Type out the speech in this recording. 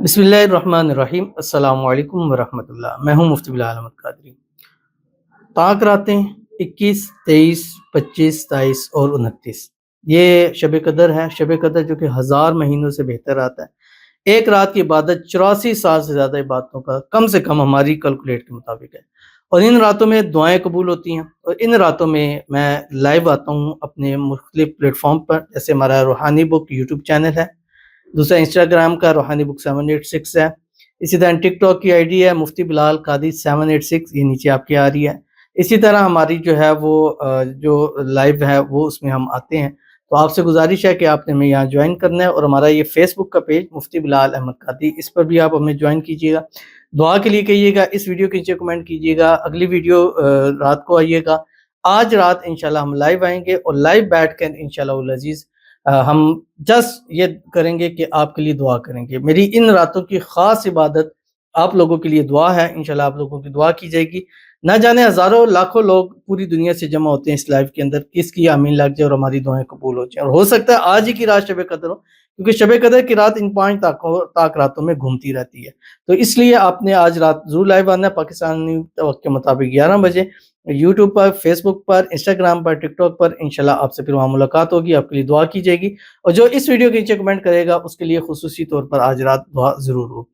بسم اللہ الرحمن الرحیم، السلام علیکم ورحمۃ اللہ۔ میں ہوں مفتی بلال احمد قادری۔ طاق راتیں 21، 23، 25، 27 اور 29 یہ شب قدر ہے۔ شب قدر جو کہ 1000 مہینوں سے بہتر رات ہے۔ ایک رات کی عبادت 84 سال سے زیادہ عبادتوں کا کم سے کم ہماری کیلکولیٹ کے مطابق ہے، اور ان راتوں میں دعائیں قبول ہوتی ہیں، اور ان راتوں میں میں لائیو آتا ہوں اپنے مختلف پلیٹ فارم پر، جیسے ہمارا روحانی بک یوٹیوب چینل ہے، دوسرا انسٹاگرام کا روحانی بک 786 ہے، اسی طرح ٹک ٹاک کی آئی ڈی ہے مفتی بلال قادری 786، یہ نیچے آپ کی آ رہی ہے۔ اسی طرح ہماری جو ہے وہ جو لائیو ہے وہ اس میں ہم آتے ہیں، تو آپ سے گزارش ہے کہ آپ نے ہمیں یہاں جوائن کرنا ہے، اور ہمارا یہ فیس بک کا پیج مفتی بلال احمد قادری، اس پر بھی آپ ہمیں جوائن کیجیے گا۔ دعا کے لیے کہیے گا، اس ویڈیو کے نیچے کمنٹ کیجیے گا، اگلی ویڈیو رات کو آئیے گا۔ آج رات انشاءاللہ ہم لائیو آئیں گے، اور لائیو بیٹھ کر انشاءاللہ العزیز ہم جسٹ یہ کریں گے کہ آپ کے لیے دعا کریں گے۔ میری ان راتوں کی خاص عبادت آپ لوگوں کے لیے دعا ہے، انشاءاللہ آپ لوگوں کی دعا کی جائے گی۔ نہ جانے ہزاروں لاکھوں لوگ پوری دنیا سے جمع ہوتے ہیں اس لائیو کے اندر، کس کی آمین لگ جائے اور ہماری دعائیں قبول ہو جائیں، اور ہو سکتا ہے آج ہی کی رات شب قدر ہو، کیونکہ شب قدر کی رات ان 5 طاق راتوں میں گھومتی رہتی ہے۔ تو اس لیے آپ نے آج رات ضرور لائیو آنا ہے، پاکستانی وقت کے مطابق 11 بجے، یوٹیوب پر، فیس بک پر، انسٹاگرام پر، ٹک ٹاک پر۔ انشاءاللہ آپ سے پھر وہاں ملاقات ہوگی، آپ کے لیے دعا کی جائے گی، اور جو اس ویڈیو کے نیچے کمنٹ کرے گا اس کے لیے خصوصی طور پر آج رات دعا ضرور ہوگی۔